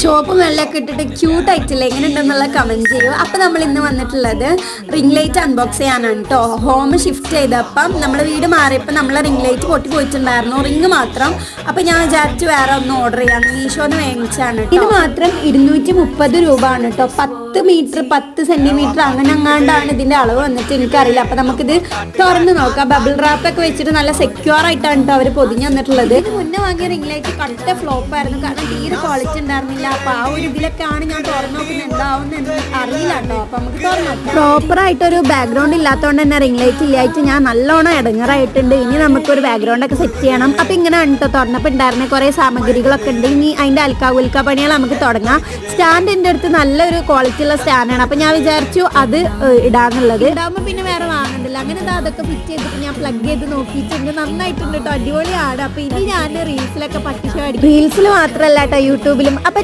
ചുവപ്പും വെള്ളമൊക്കെ ഇട്ടിട്ട് ക്യൂട്ട് ആയിട്ടില്ല, എങ്ങനെ ഉണ്ടെന്നുള്ള കമന്റ് ചെയ്യൂ. അപ്പം നമ്മൾ ഇന്ന് വന്നിട്ടുള്ളത് റിംഗ് ലൈറ്റ് അൺബോക്സ് ചെയ്യാനാണ് കേട്ടോ. ഹോം ഷിഫ്റ്റ് ചെയ്തപ്പം നമ്മുടെ വീട് മാറിയപ്പോൾ നമ്മളെ റിംഗ് ലൈറ്റ് പൊട്ടി പോയിട്ടുണ്ടായിരുന്നു, റിങ് മാത്രം. അപ്പം ഞാൻ വിചാരിച്ചു വേറെ ഒന്ന് ഓർഡർ ചെയ്യാം, മീഷോന്ന് വാങ്ങിച്ചാണ്. ഇത് മാത്രം 230 രൂപ ആണ് കേട്ടോ. 10 മീറ്റർ 10 സെന്റിമീറ്റർ അങ്ങനെ അങ്ങാണ്ടാണ് ഇതിന്റെ അളവ് വന്നിട്ട്, എനിക്കറിയില്ല. അപ്പം നമുക്കിത് തുറന്ന് നോക്കാം. ബബിൾ റാപ്പൊക്കെ വെച്ചിട്ട് നല്ല സെക്യൂർ ആയിട്ടാണ് കേട്ടോ അവർ പൊതിഞ്ഞ് വന്നിട്ടുള്ളത്. ഇത് മുന്നേ വാങ്ങിയ റിംഗ് ലൈറ്റ് കട്ട ഫ്ലോപ്പ് ആയിരുന്നു, കാരണം തീരെ ക്വാളിറ്റി ഉണ്ടായിരുന്നില്ല. അപ്പൊ ആ ഒരു ഇതിലൊക്കെയാണ് ഞാൻ തുറന്നു നോക്കുന്നത്, എന്താവുന്ന അറിയില്ല കേട്ടോ. അപ്പൊ നമുക്ക് തുറന്നു പ്രോപ്പർ ആയിട്ടൊരു ബാക്ക്ഗ്രൗണ്ട് ഇല്ലാത്തതുകൊണ്ട് തന്നെ റിംഗ് ലൈറ്റ് ഇല്ലായിട്ട് ഞാൻ നല്ലോണം ഇടങ്ങറായിട്ടുണ്ട്. ഇനി നമുക്കൊരു ബാക്ക്ഗ്രൗണ്ട് ഒക്കെ സെറ്റ് ചെയ്യണം. അപ്പൊ ഇങ്ങനെയാണ് കേട്ടോ തുറന്നപ്പോൾ ഉണ്ടായിരുന്ന കുറെ സാമഗ്രികളൊക്കെ ഉണ്ട്. ഇനി അതിന്റെ ഉൽക്ക പണികൾ നമുക്ക് തുടങ്ങാം. സ്റ്റാൻഡിന്റെ അടുത്ത് നല്ലൊരു ക്വാളിറ്റി ഉള്ള സ്റ്റാൻഡാണ്. അപ്പൊ ഞാൻ വിചാരിച്ചു അത് ഇടാന്നുള്ളത്. ഇടാകുമ്പോൾ പിന്നെ വേറെ വാങ്ങണ്ടില്ല. അങ്ങനെ അതൊക്കെ ഫിറ്റ് ചെയ്തിട്ട് ഞാൻ പ്ലഗ് ചെയ്ത് നോക്കിയിട്ടുണ്ട്, നന്നായിട്ടുണ്ട് കേട്ടോ, അടിപൊളിയാണ്. അപ്പൊ ഇനി ഞാൻ റീൽസിലൊക്കെ പറ്റിച്ചു, റീൽസിൽ മാത്രമല്ല കേട്ടോ യൂട്യൂബിലും. അപ്പൊ